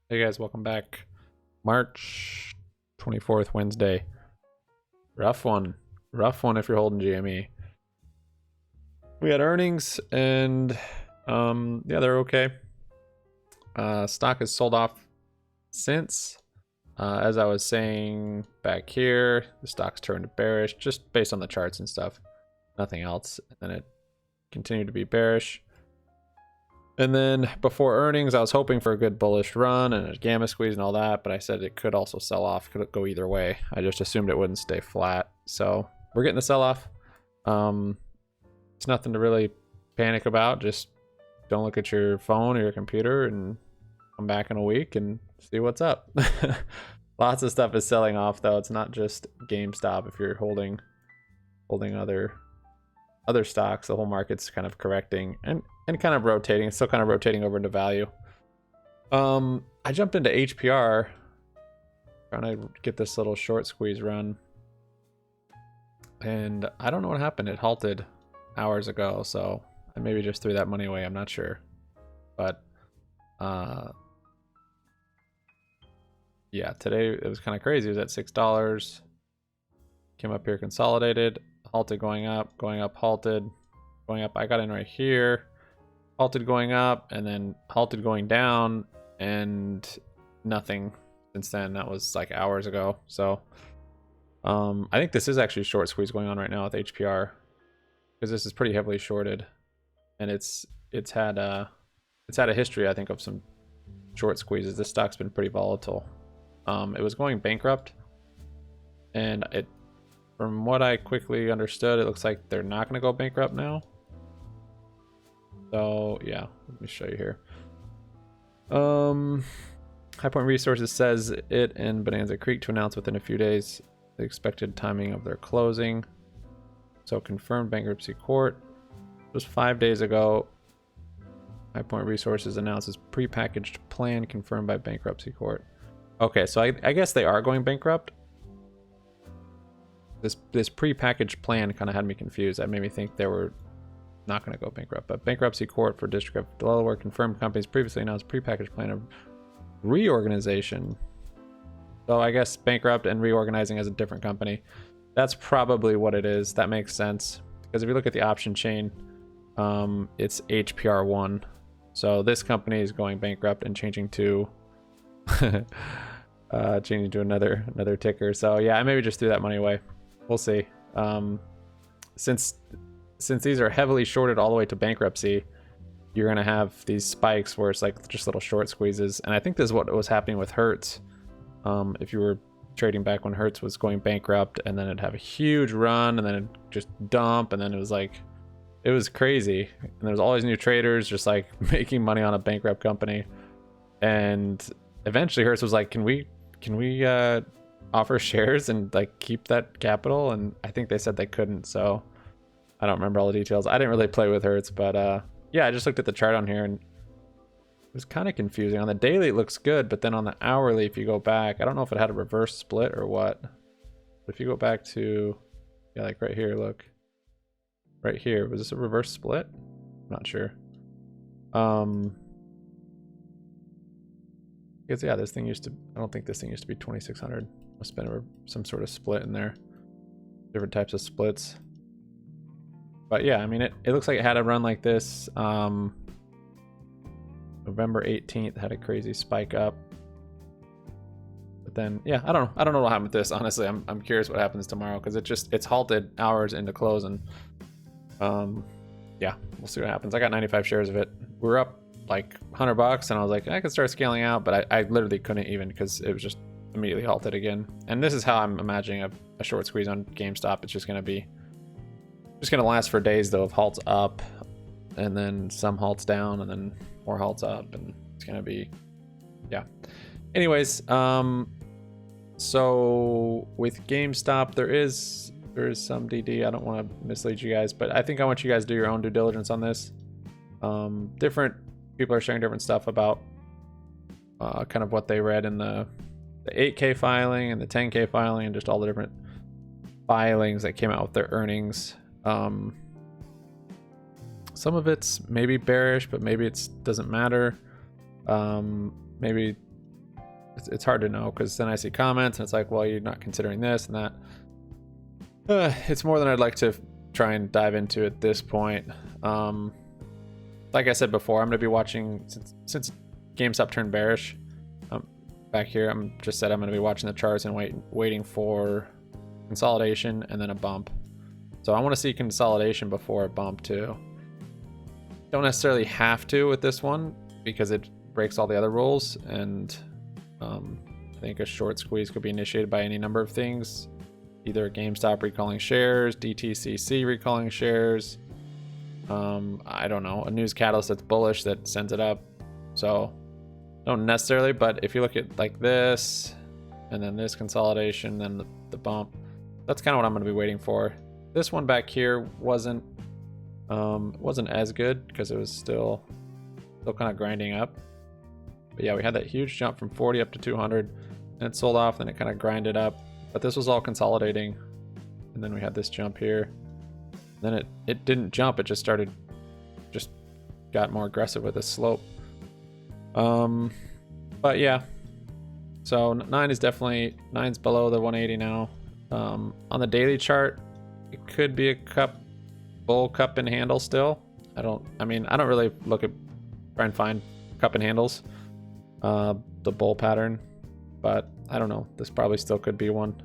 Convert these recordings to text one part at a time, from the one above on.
Hey guys, welcome back. March 24th, Wednesday. Rough one. Rough one if you're holding GME. We had earnings and yeah, they're okay. Stock has sold off since. As I was saying back here, the stock's turned bearish just based on the charts and stuff. Nothing else. And then it continued to be bearish. And then before earnings, I was hoping for a good bullish run and a gamma squeeze and all that, but I said it could also sell off, could go either way. I just assumed it wouldn't stay flat. So we're getting the sell off. It's nothing to really panic about. Just don't look at your phone or your computer and come back in a week and see what's up. Lots of stuff is selling off though. It's not just GameStop. If you're holding other stocks, the whole market's kind of correcting and kind of rotating. It's still kind of rotating over into value. I jumped into HPR trying to get this little short squeeze run, and I don't know what happened. It halted hours ago, so I maybe just threw that money away. I'm not sure, but yeah, today it was kind of crazy. It was at $6. Came up here, consolidated, halted, going up, halted, going up. I got in right here, halted, going up, and then halted, going down, and nothing since then. That was like hours ago. So I think this is actually a short squeeze going on right now with HPR, because this is pretty heavily shorted, and it's had a history, I think, of some short squeezes. This stock's been pretty volatile. It was going bankrupt, and from what I quickly understood, it looks like they're not going to go bankrupt now. So yeah, let me show you here. High Point Resources says it and Bonanza Creek to announce within a few days the expected timing of their closing. So confirmed bankruptcy court. It was 5 days ago. High Point Resources announces prepackaged plan confirmed by bankruptcy court. Okay, so I guess they are going bankrupt. This prepackaged plan kind of had me confused. That made me think they were not going to go bankrupt. But bankruptcy court for District of Delaware confirmed companies previously announced prepackaged plan of reorganization. So I guess bankrupt and reorganizing as a different company. That's probably what it is. That makes sense, because if you look at the option chain, it's HPR1. So this company is going bankrupt and changing to another ticker. So yeah, I maybe just threw that money away. We'll see. Since these are heavily shorted all the way to bankruptcy, you're gonna have these spikes where it's like just little short squeezes. And I think this is what was happening with Hertz. If you were trading back when Hertz was going bankrupt, and then it'd have a huge run, and then it'd just dump, and then it was crazy. And there was all these new traders just like making money on a bankrupt company. And eventually Hertz was like, can we offer shares and like keep that capital? And I think they said they couldn't, so I don't remember all the details. I didn't really play with Hertz, but yeah, I just looked at the chart on here and it was kind of confusing. On the daily it looks good, but then on the hourly, if you go back, I don't know if it had a reverse split or what, but if you go back to, yeah, like right here, look right here, was this a reverse split? I'm not sure. Because yeah, this thing used to, I don't think this thing used to be 2600. Must have been some sort of split in there, different types of splits. But yeah, I mean, it looks like it had a run like this. November 18th had a crazy spike up, but then yeah, I don't know what happened with this. Honestly, I'm curious what happens tomorrow, because it's halted hours into close, and yeah, we'll see what happens. I got 95 shares of it. We're up like $100, and I was like, I could start scaling out, but I literally couldn't even, because it was just immediately halted again. And this is how I'm imagining a short squeeze on GameStop. It's just gonna last for days though, of halts up and then some halts down and then more halts up, and it's gonna be, yeah. Anyways, so with GameStop, there is some DD. I don't want to mislead you guys, but I think I want you guys to do your own due diligence on this. Different people are sharing different stuff about kind of what they read in the 8K filing and the 10K filing, and just all the different filings that came out with their earnings. Some of it's maybe bearish, but maybe it doesn't matter. Maybe it's hard to know because then I see comments and it's like, well, you're not considering this and that. It's more than I'd like to try and dive into at this point. Like I said before, I'm going to be watching, since GameStop turned bearish, back here, I'm going to be watching the charts and waiting for consolidation and then a bump. So I want to see consolidation before a bump too. Don't necessarily have to with this one because it breaks all the other rules, and I think a short squeeze could be initiated by any number of things. Either GameStop recalling shares, DTCC recalling shares, I don't know, a news catalyst that's bullish that sends it up. So don't necessarily, but if you look at like this and then this consolidation, then the bump, that's kind of what I'm going to be waiting for. This one back here wasn't as good because it was still kind of grinding up. But yeah, we had that huge jump from 40 up to 200 and it sold off, then it kind of grinded up. But this was all consolidating, and then we had this jump here. Then it didn't jump, it just got more aggressive with this slope. But yeah, so 9's below the 180 now. On the daily chart, it could be a bull cup and handle still. I don't really try and find cup and handles, the bull pattern, but I don't know, this probably still could be one.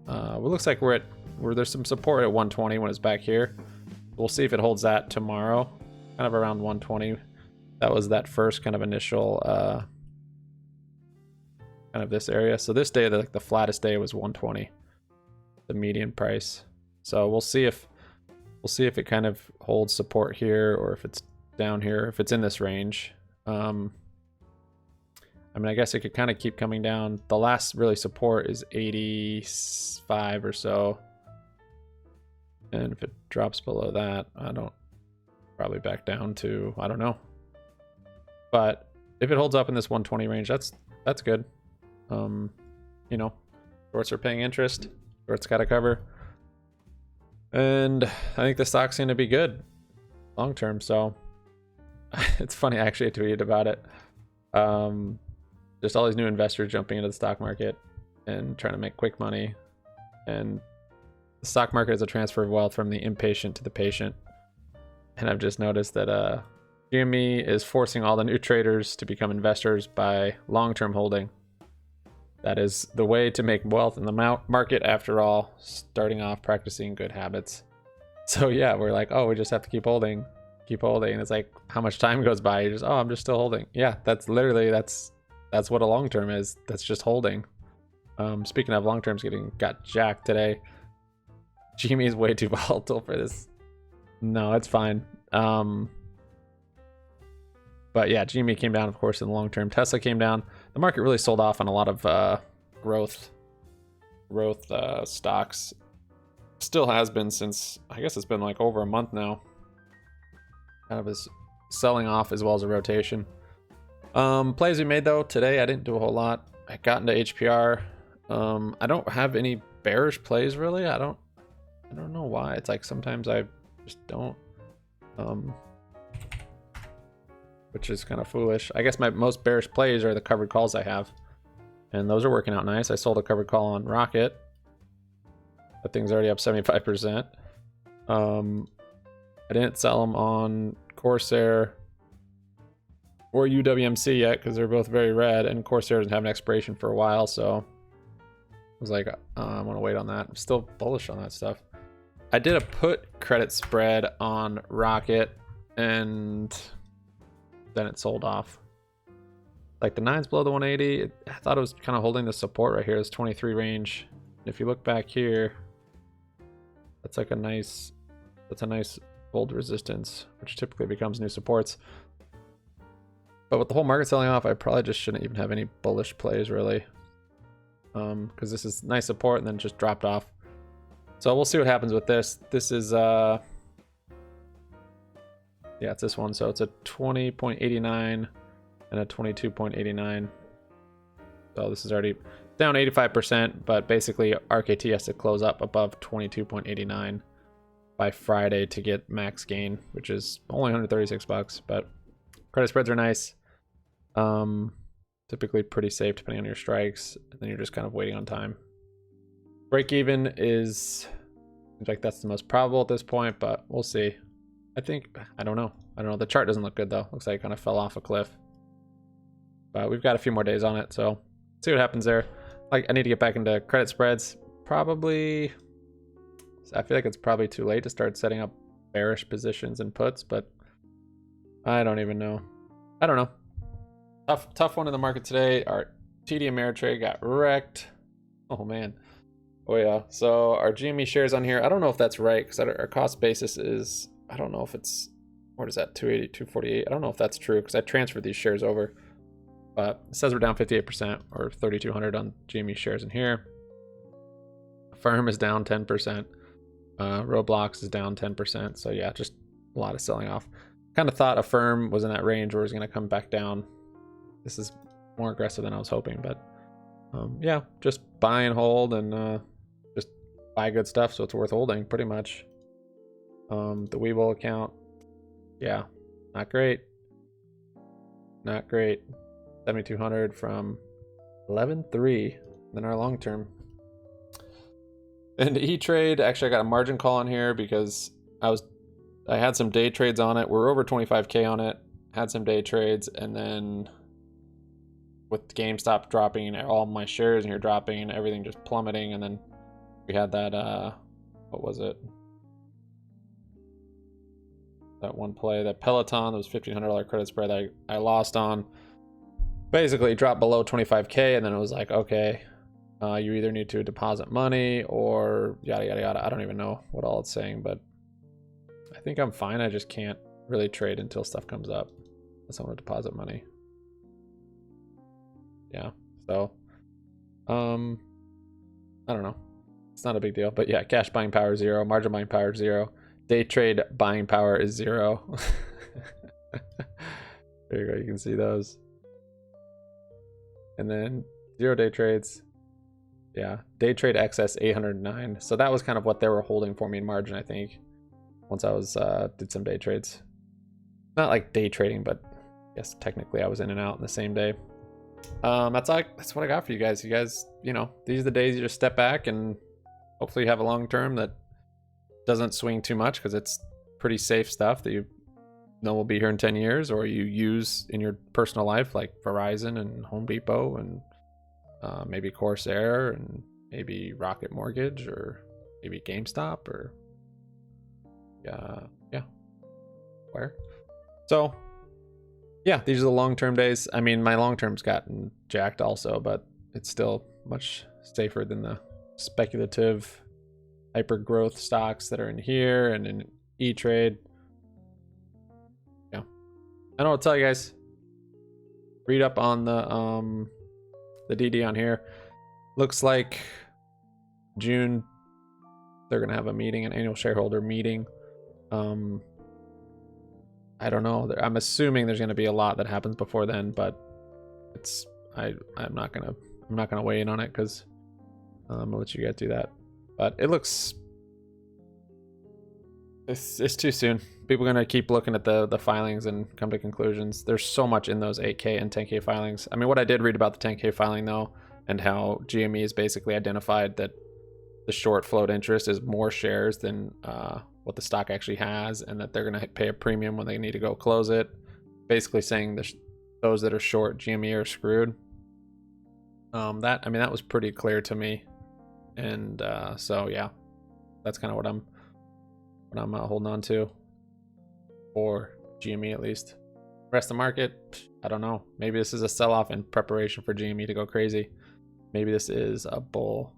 It looks like there's some support at 120 when it's back here. We'll see if it holds that tomorrow, kind of around 120. That was that first kind of initial kind of this area. So this day, the flattest day was 120, the median price. So we'll see if it kind of holds support here or if it's down here, if it's in this range. I mean, I guess it could kind of keep coming down. The last really support is 85 or so. And if it drops below that, probably back down to, I don't know. But if it holds up in this 120 range, that's good. You know, shorts are paying interest. Shorts got to cover. And I think the stock's going to be good long term. So it's funny, I actually tweeted about it. Just all these new investors jumping into the stock market and trying to make quick money. And the stock market is a transfer of wealth from the impatient to the patient. And I've just noticed that GME is forcing all the new traders to become investors by long-term holding. That is the way to make wealth in the market, after all, starting off practicing good habits. So yeah, we're like, oh, we just have to keep holding. And it's like, how much time goes by? You're just, oh, I'm just still holding. Yeah, that's what a long term is. That's just holding. Speaking of, long terms got jacked today. GME is way too volatile for this. No, it's fine. But yeah, GME came down, of course, in the long term. Tesla came down. The market really sold off on a lot of growth stocks. Still has been since, I guess it's been like over a month now. Kind of is selling off as well as a rotation. Plays we made though today, I didn't do a whole lot. I got into HPR. I don't have any bearish plays really. I don't know why. It's like sometimes I just don't, which is kind of foolish. I guess my most bearish plays are the covered calls I have, and those are working out nice. I sold a covered call on Rocket. That thing's already up 75%. I didn't sell them on Corsair or UWMC yet because they're both very red, and Corsair doesn't have an expiration for a while, so I was like, I want to wait on that. I'm still bullish on that stuff. I did a put credit spread on Rocket, and then it sold off. Like the 9's below the 180. I thought it was kind of holding the support right here, this 23 range. If you look back here, that's a nice old resistance, which typically becomes new supports. But with the whole market selling off, I probably just shouldn't even have any bullish plays really, because this is nice support and then just dropped off. So we'll see what happens with this. This is yeah, it's this one. So it's a 20.89 and a 22.89. So this is already down 85%, but basically RKT has to close up above 22.89 by Friday to get max gain, which is only $136, but credit spreads are nice. typically pretty safe depending on your strikes, and then you're just kind of waiting on time. Break even is, seems like that's the most probable at this point, but we'll see. I don't know. The chart doesn't look good though. Looks like it kind of fell off a cliff. But we've got a few more days on it, so see what happens there. Like, I need to get back into credit spreads. Probably, I feel like it's probably too late to start setting up bearish positions and puts, but I don't even know. I don't know. Tough one in the market today. Our TD Ameritrade got wrecked. Oh man. Oh yeah. So our GME shares on here, I don't know if that's right because our cost basis is, I don't know if it's, what is that, 280, 248? I don't know if that's true because I transferred these shares over. But it says we're down 58% or 3,200 on GME shares in here. Firm is down 10%. Roblox is down 10%. So yeah, just a lot of selling off. Kind of thought a firm was in that range where it's going to come back down. This is more aggressive than I was hoping, but yeah, just buy and hold and just buy good stuff so it's worth holding pretty much. The Webull account, yeah, not great. Not great. 7,200 from 11.3, then our long term. And E-Trade, actually I got a margin call on here because I had some day trades on it. We're over 25k on it. Had some day trades, and then with GameStop dropping and all my shares in here dropping and everything just plummeting, and then we had that what was it? That one play, that Peloton, that was $1,500 credit spread I lost on. Basically dropped below 25k, and then it was like, okay, you either need to deposit money or yada yada yada. I don't even know what all it's saying, but I think I'm fine. I just can't really trade until stuff comes up unless I want to deposit money. Yeah, so I don't know. It's not a big deal, but yeah, cash buying power 0, margin buying power 0, day trade buying power is 0. There you go, you can see those. And then 0 day trades. Yeah, day trade excess 809. So that was kind of what they were holding for me in margin, I think. Once I was did some day trades. Not like day trading, but yes, technically I was in and out in the same day. That's what I got for you guys. You guys, you know, these are the days you just step back and hopefully you have a long term that doesn't swing too much because it's pretty safe stuff that you know will be here in 10 years, or you use in your personal life, like Verizon and Home Depot and maybe Corsair and maybe Rocket Mortgage or maybe GameStop or yeah, where. So yeah, these are the long-term days. I mean, my long-term's gotten jacked also, but it's still much safer than the speculative hyper growth stocks that are in here and in E-Trade. Yeah, I don't know what to tell you guys. Read up on the DD on here. Looks like June they're gonna have a meeting, an annual shareholder meeting. I don't know. I'm assuming there's gonna be a lot that happens before then, but it's I'm not gonna weigh in on it because I'm gonna let you guys do that. But it looks it's too soon. People are gonna keep looking at the filings and come to conclusions. There's so much in those 8K and 10K filings. I mean, what I did read about the 10K filing though, and how GME has basically identified that the short float interest is more shares than what the stock actually has, and that they're going to pay a premium when they need to go close it. Basically saying those that are short GME are screwed. That was pretty clear to me, and so yeah, that's kind of what I'm holding on to for GME at least. Rest of the market, I don't know. Maybe this is a sell-off in preparation for GME to go crazy. Maybe this is a bull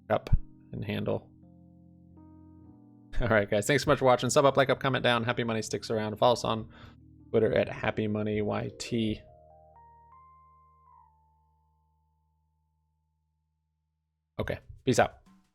up and handle. All right, guys. Thanks so much for watching. Sub up, like up, comment down. Happy Money sticks around. Follow us on Twitter at HappyMoneyYT. Okay. Peace out.